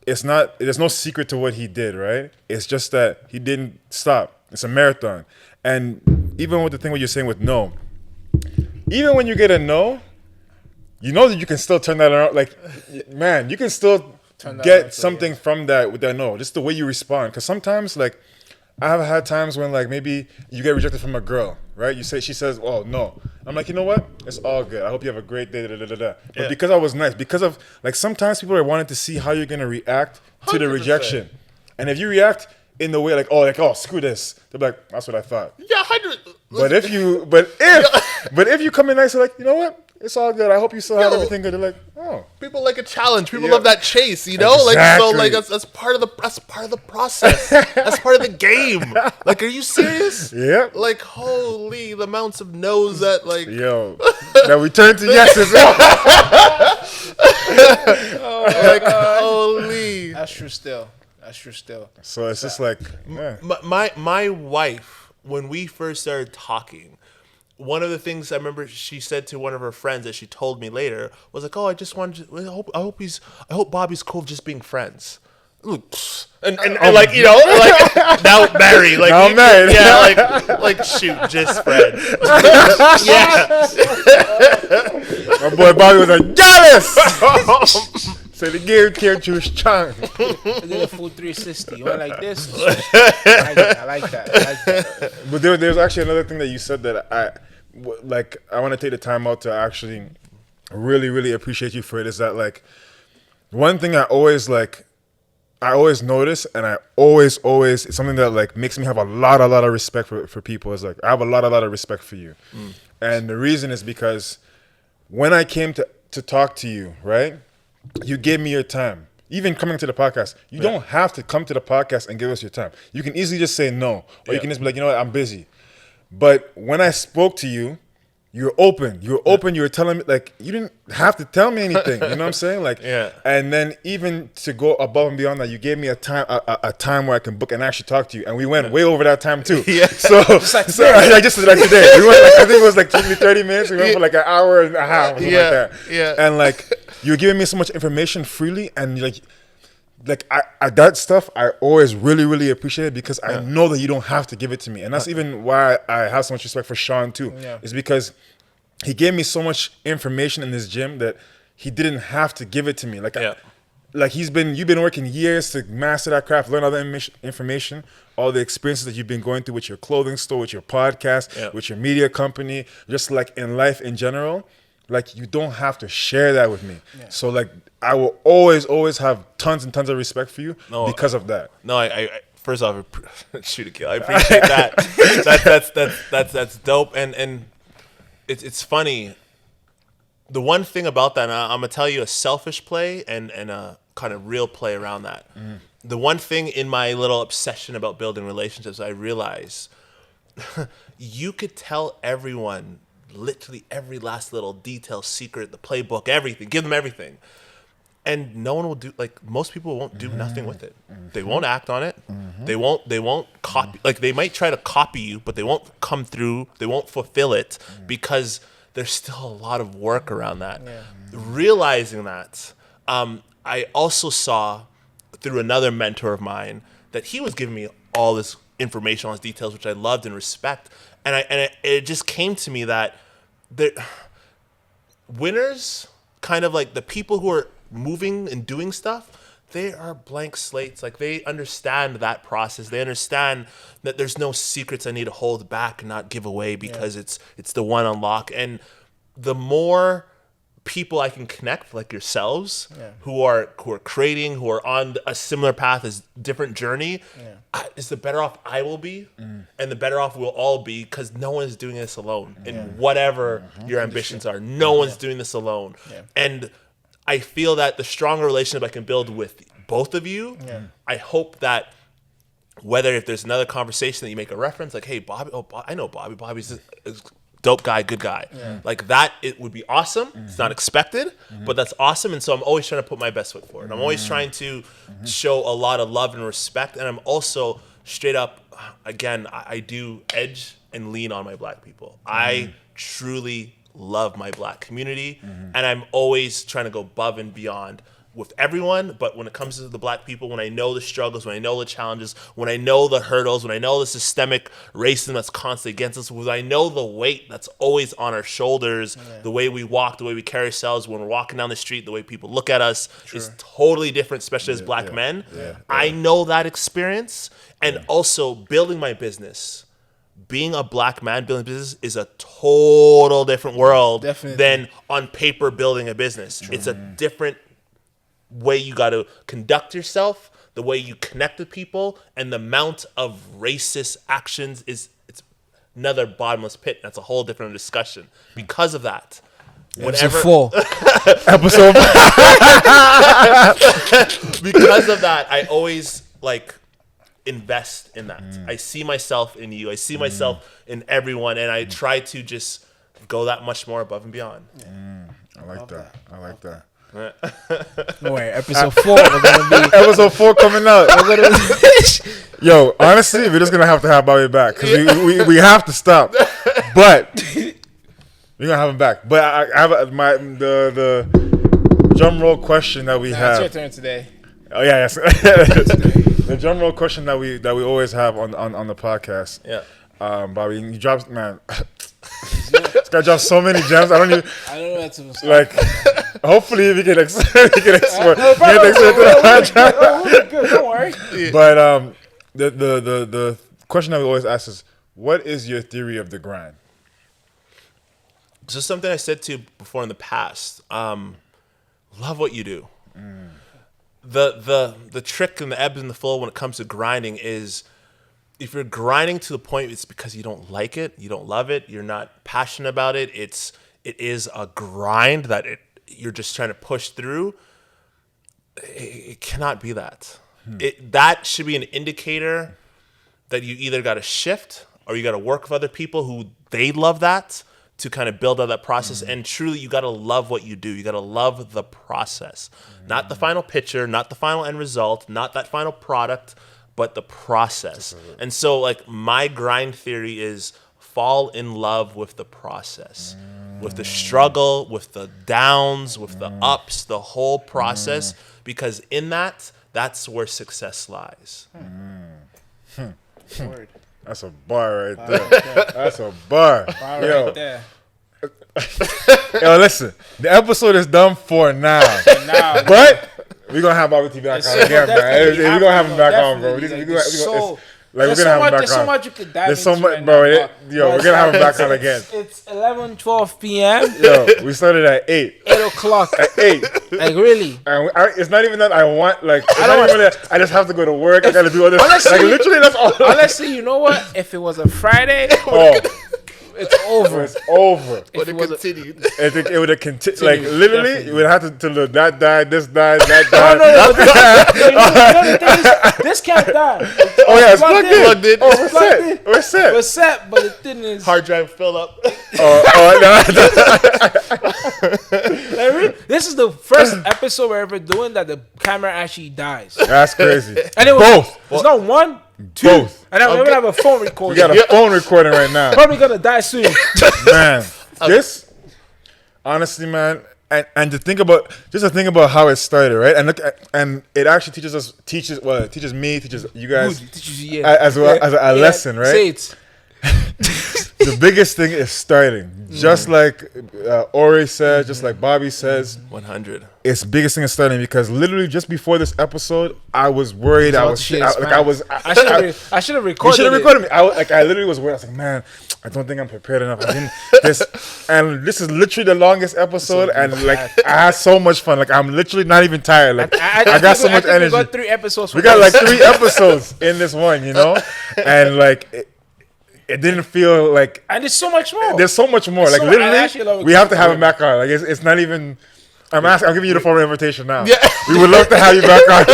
there's no secret to what he did, right? It's just that he didn't stop. It's a marathon. And even with the thing what you're saying with no, even when you get a no, you know that you can still turn that around. Like, man, you can still get something from that with that no, just the way you respond. Because sometimes, like, I have had times when, like, maybe you get rejected from a girl, right? She says, oh, no. I'm like, you know what? It's all good. I hope you have a great day, But because I was nice, because of, like, sometimes people are wanting to see how you're going to react to 100%. The rejection. And if you react in the way, like, oh, screw this, they're like, that's what I thought. Yeah, 100. But if you come in nice, you're like, you know what? It's all good. I hope you still have everything good. They're like, oh. People like a challenge. People love that chase, Exactly. Like, so, like, that's part of the process. That's part of the game. Like, are you serious? Yeah. Like, holy, the amounts of no's that, like. Yo. Now we turn to yeses. Like, holy. That's true still. So it's just like, my wife, when we first started talking, one of the things I remember she said to one of her friends that she told me later was like, "Oh, I just wanted to, I hope Bobby's cool with just being friends." And like, like now married, like now married, like shoot, just friends. My boy Bobby was like, jealous. So the gear can't choose strong. I did a full 360. You went like this. I like that. But there's actually another thing that you said that I want to take the time out to actually really, really appreciate you for it. Is that, like, one thing I always, like, I always notice, and I always it's something that like makes me have a lot of respect for people. Is like I have a lot of respect for you, and the reason is because when I came to talk to you, right, you gave me your time. Even coming to the podcast, you don't have to come to the podcast and give us your time. You can easily just say no, or you can just be like, you know what, I'm busy. But when I spoke to you, you're open. You were telling me, like, you didn't have to tell me anything. You know what I'm saying? Like, and then even to go above and beyond that, you gave me a time where I can book and actually talk to you. And we went way over that time too. So, just like today. We went like, I think it was like 30 minutes. We went for like an hour and a half or something like that. And like, you were giving me so much information freely, and like I that stuff I always really appreciate it because I know that you don't have to give it to me, and that's even why I have so much respect for Sean too. Is because he gave me so much information in this gym that he didn't have to give it to me. Like you've been working years to master that craft, learn all the information, all the experiences that you've been going through with your clothing store, with your podcast, with your media company, just like in life in general. Like, you don't have to share that with me. So, like, I will always have tons and tons of respect for you because of that. No, I first off, shoot a kill. I appreciate that. That's dope. And it's funny. The one thing about that, and I'm gonna tell you a selfish play and a kind of real play around that. The one thing in my little obsession about building relationships, I realize you could tell everyone literally every last little detail, secret, the playbook, everything. Give them everything. And no one will do, like, most people won't do nothing with it. They won't act on it. They won't copy. Like, they might try to copy you, but they won't come through. They won't fulfill it because there's still a lot of work around that. Realizing that, I also saw through another mentor of mine that he was giving me all this information, all these details, which I loved and respect. And it just came to me that winners, kind of like the people who are moving and doing stuff, they are blank slates. Like, they understand that process. They understand that there's no secrets I need to hold back and not give away because it's the one unlock. And the more people I can connect, like yourselves, who are creating, who are on a similar path, as different journey, is the better off I will be, and the better off we'll all be, because no one is doing this alone. And whatever your ambitions are, no one's doing this alone. And I feel that the stronger relationship I can build with both of you, I hope that whether if there's another conversation that you make a reference, like, hey, Bobby, I know Bobby. Bobby's a dope guy, good guy. Like that, it would be awesome. It's not expected, but that's awesome. And so I'm always trying to put my best foot forward. I'm always trying to show a lot of love and respect. And I'm also straight up, again, I do edge and lean on my black people. I truly love my black community, and I'm always trying to go above and beyond with everyone. But when it comes to the black people, when I know the struggles, when I know the challenges, when I know the hurdles, when I know the systemic racism that's constantly against us, when I know the weight that's always on our shoulders, the way we walk, the way we carry ourselves, when we're walking down the street, the way people look at us is totally different, especially as black men. I know that experience. And also building my business, being a black man building a business is a total different world than on paper building a business. It's a different way you got to conduct yourself, the way you connect with people, and the amount of racist actions it's another bottomless pit. That's a whole different discussion. Because of that, whenever episode because of that, I always like invest in that. I see myself in you. I see myself in everyone, and I try to just go that much more above and beyond. I like that. No way, episode 4 we're gonna be episode 4 coming out. Yo, honestly, we're just gonna have to have Bobby back because we have to stop. But we're gonna have him back. But I have the drum roll question that we have. It's your turn today. Oh yeah, yes. The drum roll question that we always have on the podcast. Bobby, you dropped, man. This guy dropped so many gems. I don't know what to say. Like, hopefully we can explain. Good, don't worry. But the question that we always ask is, what is your theory of the grind? So something I said to you before in the past. Love what you do. the trick and the ebbs and the flow when it comes to grinding is, if you're grinding to the point it's because you don't like it, you don't love it, you're not passionate about it, it is a grind that you're just trying to push through. It cannot be that. That should be an indicator that you either got to shift or you got to work with other people who they love that to kind of build out that process. And truly, you got to love what you do. You got to love the process, not the final picture, not the final end result, not that final product, but the process. And so, like, my grind theory is fall in love with the process, with the struggle, with the downs, with the ups, the whole process, because in that's where success lies. Word. That's a bar right there. That's a bar. Yo. Right there. Yo, listen. The episode is done for now. But we're going to have Bobby T back on again, man. We're going to have him back on, bro. We're gonna have him back on. There's so much you could dive There's so into much, right bro. now, We're gonna have him back on again. It's 11:12 p.m. Yo, we started at 8. 8 o'clock. At 8. Like, really? And it's not even that I want. Like, it's not even that I just have to go to work. I gotta do other. Like, literally, that's all. Honestly, you know what? If it was a Friday, it's over. It's over. But it continued. It would have continued. Like, literally, definitely. you would have to look. That died. This died. That died. No, the thing is, this can't die. Oh yeah, it's plugged in. Plugged in. Oh, we're set. We're set. We're set, but the thing is, Hard drive filled up. this is the first episode we're ever doing that the camera actually dies. That's crazy. And it was Both. It's not one, two. Both. And then we're gonna have a phone recording. We got a phone recording right now. Probably gonna die soon. Man, this honestly, man, and to think about how it started, right? And look, and it actually teaches me, teaches you guys as well as a lesson, right? Say it. The biggest thing is starting, just like Ori says, just like Bobby says. 100. It's biggest thing is starting, because literally just before this episode, I was worried. I should have recorded. You should have recorded me. I literally was worried. I was like, man, I don't think I'm prepared enough. And this is literally the longest episode, and like I had so much fun. Like, I'm literally not even tired. Like I got so much energy. We got 3 episodes. We got like 3 episodes in this one, you know, and like. It didn't feel like, and there's so much more. There's so much more. Like, literally, we have to have him back on. Like, it's not even. I'm giving you the formal invitation now. Yeah. We would love to have you back on.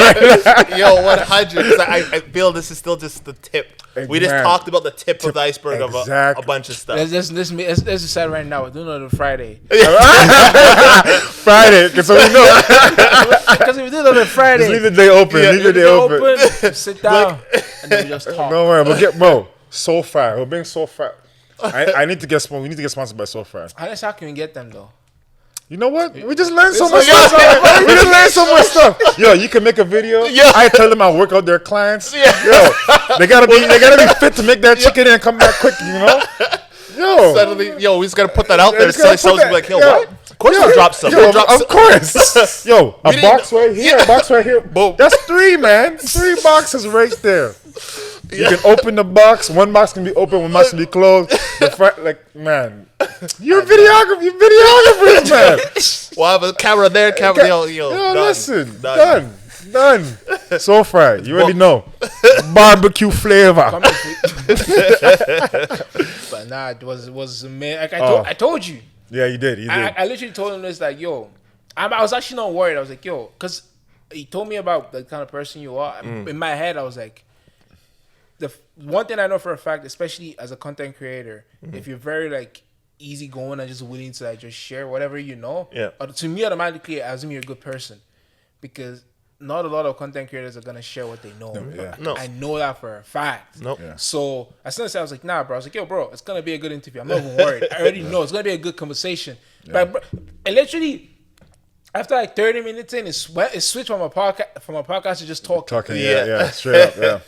Yo, 100. I feel this is still just the tip. We just talked about the tip of the iceberg of a bunch of stuff. Let's decide right now. We're doing it on Friday. Friday, so we know. Because if we do it on Friday, just leave the day open. Yeah, leave the day open. Sit down, and then we just talk. Don't worry, we'll get So far, we're being so far. I need to get we need to get sponsored by So Far. How can we get them though? You know what? We just learned so much stuff. We just learned so much stuff. Yo, you can make a video. Yeah. I tell them I work out their clients. Yeah. Yo, they gotta be fit to make that chicken and come back quick. You know. Yo. Suddenly, we just gotta put that out there. So someone's like, yo, what? Of course, we'll drop some. Of course. Yo, a box right here. A box right here. Boom. That's 3, man. 3 boxes right there. You can open the box. One box can be open. One box can be closed. Man, you're videographers, man. We'll have a camera there, camera. Yo, listen, done. So far, you already know. Barbecue flavor. But nah, it was amazing. Like I told you. Yeah, you did. I literally told him this, like, yo, I was actually not worried. I was like, yo, because he told me about the kind of person you are. In my head, I was like, the one thing I know for a fact, especially as a content creator, if you're very like easygoing and just willing to like just share whatever you know, to me automatically I assume you're a good person, because not a lot of content creators are gonna share what they know. No. I know that for a fact. Nope. Yeah. So as soon as I was like, nah, bro, I was like, yo, bro, it's gonna be a good interview. I'm not even worried. I already know it's gonna be a good conversation. But bro, it literally, after like 30 minutes in, it switched from a podcast to just talking. Yeah, straight up.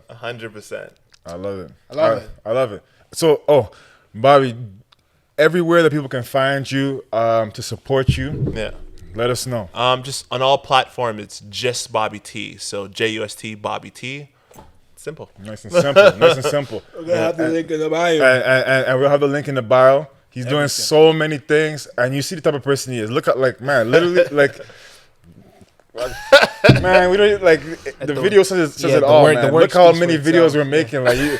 100%. I love it. I love it. So, Bobby, everywhere that people can find you to support you, let us know. Just on all platforms, it's just Bobby T. So JUST Bobby T. Simple. Nice and simple. We're gonna have the link in the bio. And we'll have the link in the bio. He's doing so many things, and you see the type of person he is. Look at, like, man, literally, like, Man, we don't like the video says it all, word, man. Look how many videos we're making, like you,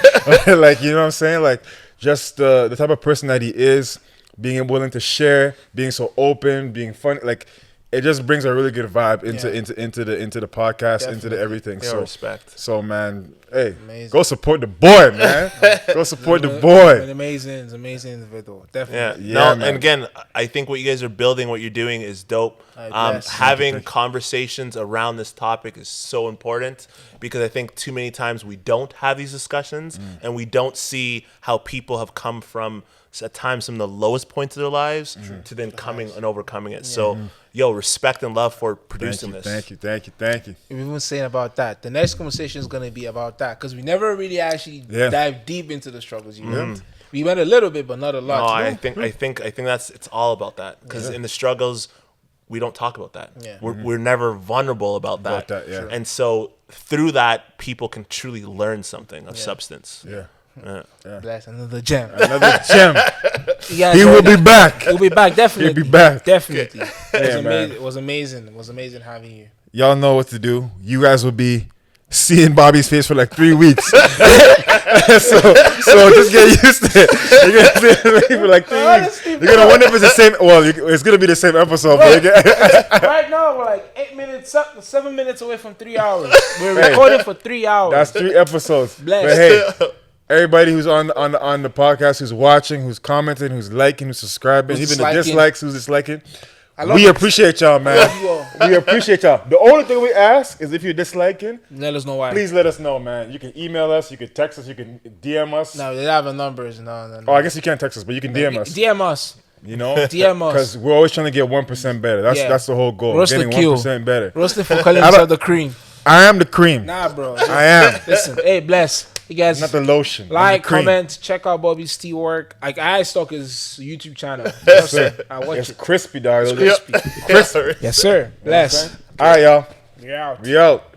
like you know what I'm saying, like just the type of person that he is, being willing to share, being so open, being funny, like it just brings a really good vibe into the podcast, into the everything. Yeah, so respect. So man, hey, Amazing. go support the boy, man. Go support the boy. An amazing individual, definitely. No, man. and again, I think what you guys are building, what you're doing, is dope. Having conversations around this topic is so important because I think too many times we don't have these discussions and we don't see how people have come from at times some of the lowest points of their lives to then coming and overcoming it. So, respect and love for producing this. Thank you. We were saying about that. The next conversation is going to be about that because we never really actually dive deep into the struggles you went. We went a little bit, but not a lot. No, I think it's all about that because in the struggles we don't talk about that. Yeah. We're never vulnerable about that. And so through that, people can truly learn something of substance. Bless another gem. He will be back. He'll be back, definitely. He'll be back. Definitely. Man. It was amazing. It was amazing having you. Y'all know what to do. You guys will be seeing Bobby's face for like 3 weeks. so just get used to it. You're gonna see it for like 3 weeks. You're gonna wonder if it's the same. Well, it's gonna be the same episode. But Right now we're like 7 minutes away from 3 hours. We're recording for 3 hours. That's 3 episodes. Bless. But hey, everybody who's on the podcast, who's watching, who's commenting, who's liking, who's subscribing, Who's even the dislikes, who's disliking. We appreciate y'all, man. We appreciate y'all. The only thing we ask is if you're disliking, let us know why. please let us know, man. You can email us, you can text us, you can DM us. No, they have our numbers. No. Oh, I guess you can't text us, but you can DM us. DM us. You know? DM us. Because we're always trying to get 1% better. That's the whole goal. Roast Getting the kill. 1% better. Roasted for calling himself the cream. I am the cream. Nah, bro. I am. Listen, hey, bless. You guys, Not the lotion. like, the cream. comment, check out Bobby's tea work. Like, I stalk his YouTube channel. Yes, sir. I watch It's it. crispy, dog. Crispy. Crispy. Yes, sir. Bless. All right, y'all. We out. We out.